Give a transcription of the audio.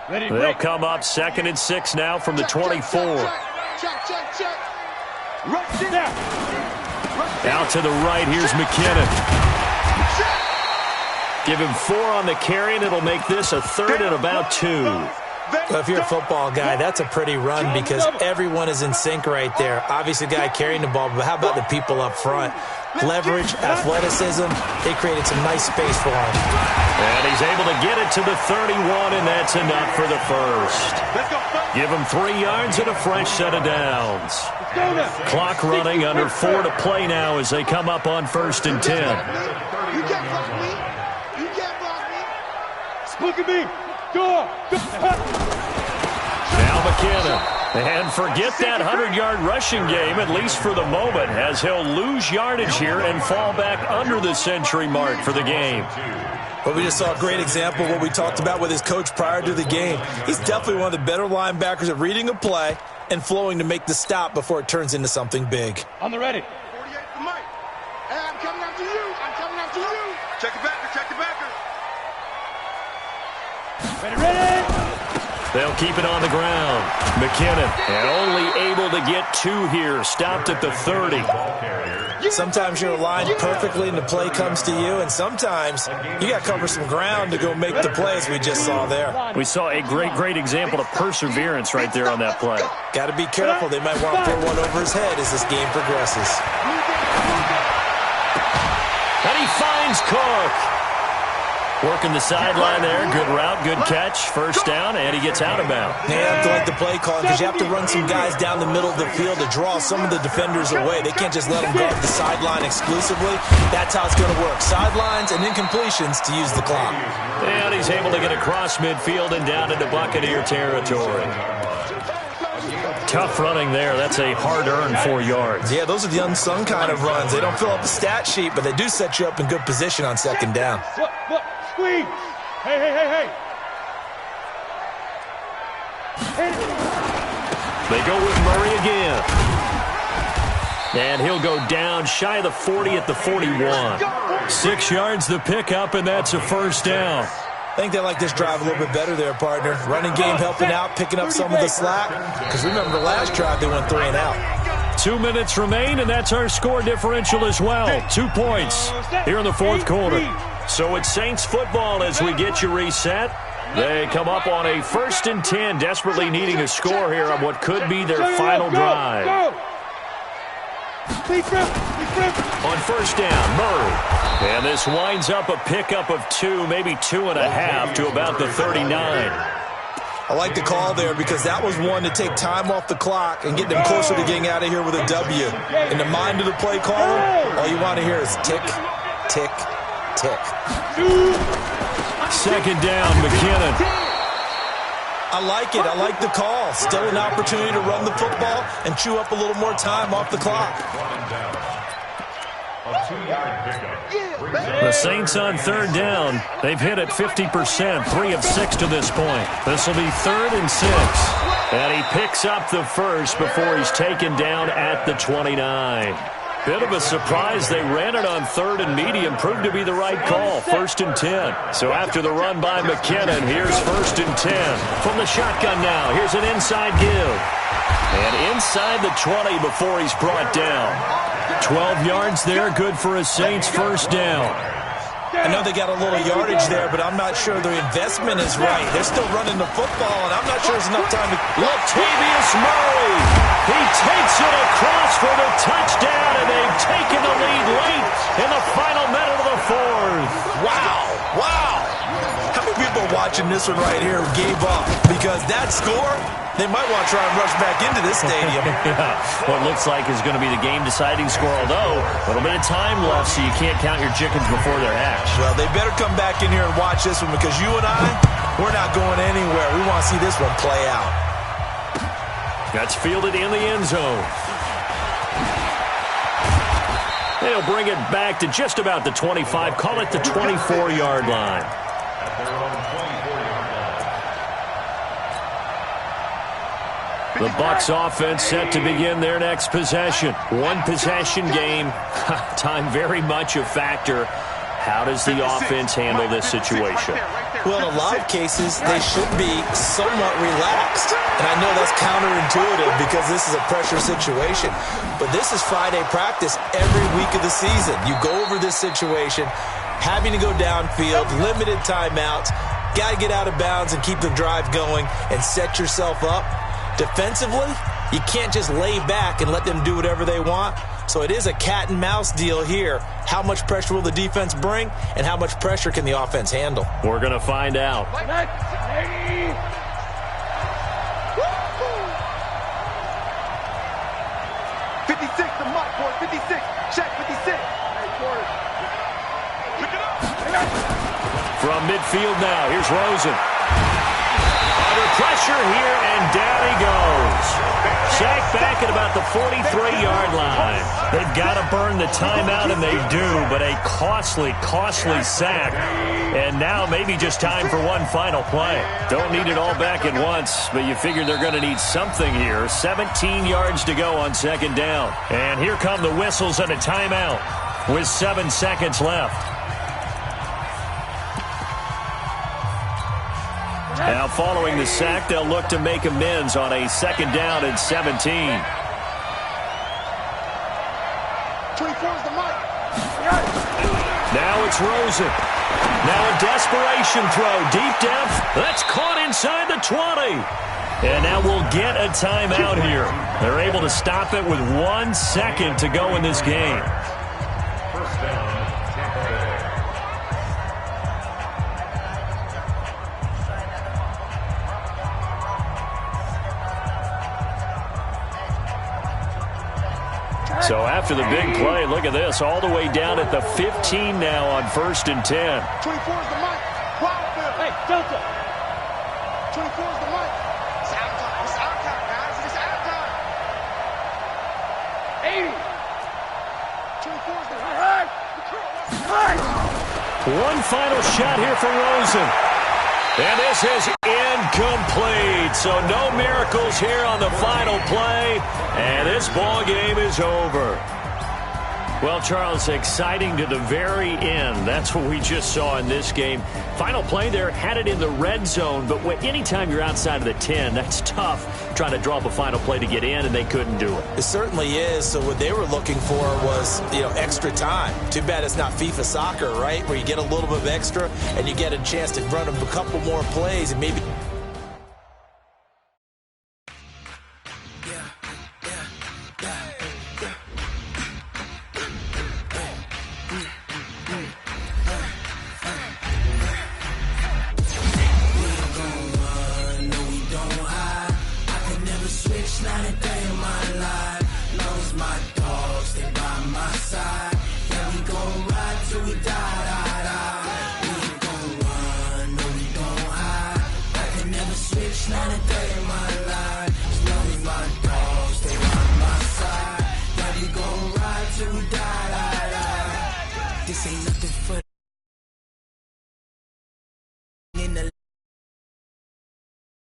They'll come up 2nd and 6 now from the 24. Out to the right, here's McKinnon. Give him 4 on the carry, and it'll make this a 3rd and about 2. Well, if you're a football guy, that's a pretty run because everyone is in sync right there. Obviously, the guy carrying the ball, but how about the people up front? Leverage, athleticism, they created some nice space for him. And he's able to get it to the 31, and that's enough for the first. Give him 3 yards and a fresh set of downs. Clock running, under 4 to play now as they come up on 1st and 10. You can't block me. You can't block me. Look at me. Go. Now McKinnon. And forget that 100-yard rushing game, at least for the moment, as he'll lose yardage here and fall back under the century mark for the game. But we just saw a great example of what we talked about with his coach prior to the game. He's definitely one of the better linebackers at reading a play and flowing to make the stop before it turns into something big. On the ready. 48 for Mike. Hey, I'm coming after you. I'm coming after you. Check the backer. Check the backer. Ready. They'll keep it on the ground. McKinnon, and only able to get 2 here. Stopped at the 30. Sometimes you're aligned perfectly and the play comes to you, and sometimes you got to cover some ground to go make the plays we just saw there. We saw a great example of perseverance right there on that play. Got to be careful. They might want to throw one over his head as this game progresses. And he finds Cook. Working the sideline there. Good route, good catch. First down, and he gets out of bounds. They have to like the play call because you have to run some guys down the middle of the field to draw some of the defenders away. They can't just let them guard the sideline exclusively. That's how it's going to work. Sidelines and incompletions to use the clock. And he's able to get across midfield and down into Buccaneer territory. Tough running there. That's a hard-earned 4 yards. Yeah, those are the unsung kind of runs. They don't fill up the stat sheet, but they do set you up in good position on 2nd down. Look. Squeeze. Hey. They go with Murray again. And he'll go down shy of the 40 at the 41. 6 yards the pickup, and that's a first down. I think they like this drive a little bit better there, partner. Running game helping out, picking up some of the slack. Because remember the last drive, they went 3 and out. 2 minutes remain, and that's our score differential as well. 2 points here in the 4th quarter. So it's Saints football as we get you reset. They come up on a 1st and 10, desperately needing a score here on what could be their final drive. On 1st down, Murray. And this winds up a pickup of 2, maybe 2.5 to about the 39. I like the call there because that was one to take time off the clock and get them closer to getting out of here with a W. In the mind of the play caller, all you want to hear is tick, tick, tick. 2nd down, McKinnon. I like it. I like the call. Still an opportunity to run the football and chew up a little more time off the clock. The Saints on 3rd down. They've hit it 50%, 3 of 6 to this point. This will be 3rd and 6. And he picks up the first before he's taken down at the 29. Bit of a surprise. They ran it on 3rd and medium. Proved to be the right call. 1st and 10. So after the run by McKinnon, here's 1st and 10. From the shotgun now, here's an inside give. And inside the 20 before he's brought down. 12 yards there, good for a Saints first down. I know they got a little yardage there, but I'm not sure their investment is right. They're still running the football, and I'm not sure there's enough time to... Latavius Murray! He takes it across for the touchdown, and they've taken the lead late in the final minute of the 4th. Wow! How many people watching this one right here gave up? Because that score, they might want to try and rush back into this stadium. Yeah, what looks like is going to be the game-deciding score, although a little bit of time left, so you can't count your chickens before they're hatched. Well, they better come back in here and watch this one because you and I, we're not going anywhere. We want to see this one play out. That's fielded in the end zone. They'll bring it back to just about the 25, call it the 24-yard line. The Bucs offense set to begin their next possession. One possession game. Time very much a factor. How does the offense handle this situation? Well, in a lot of cases, they should be somewhat relaxed. And I know that's counterintuitive because this is a pressure situation. But this is Friday practice every week of the season. You go over this situation, having to go downfield, limited timeouts, got to get out of bounds and keep the drive going and set yourself up. Defensively, you can't just lay back and let them do whatever they want. So it is a cat and mouse deal here. How much pressure will the defense bring, and how much pressure can the offense handle? We're going to find out. 56, the mark, boy. 56. Check, 56. Pick it up. From midfield now, here's Rosen. Under pressure here, and down he goes. Sacked back at about the 43-yard line. They've got to burn the timeout, and they do, but a costly, costly sack. And now maybe just time for one final play. Don't need it all back at once, but you figure they're going to need something here. 17 yards to go on second down. And here come the whistles and a timeout with 7 seconds left. Now, following the sack, they'll look to make amends on a second down and 17. 24 is the mark. Now it's Rosen. Now a desperation throw. Deep depth. That's caught inside the 20. And now we'll get a timeout here. They're able to stop it with 1 second to go in this game. First down, Tampa Bay. So after the big play, look at this, all the way down at the 15 now on 1st and 10. 24 is the mark. Wildfield. Hey, Delta. 24 is the mark. It's out time. It's out time, guys. It's out time. 80. 24 is the mark. One final shot here for Rosen. And this is incomplete. So no miracles here on the final play. And this ball game is over. Well, Charles, exciting to the very end. That's what we just saw in this game. Final play there, had it in the red zone. But anytime you're outside of the 10, that's tough trying to draw up a final play to get in, and they couldn't do it. It certainly is. So what they were looking for was, extra time. Too bad it's not FIFA soccer, right, where you get a little bit of extra and you get a chance to run a couple more plays and maybe... This ain't nothing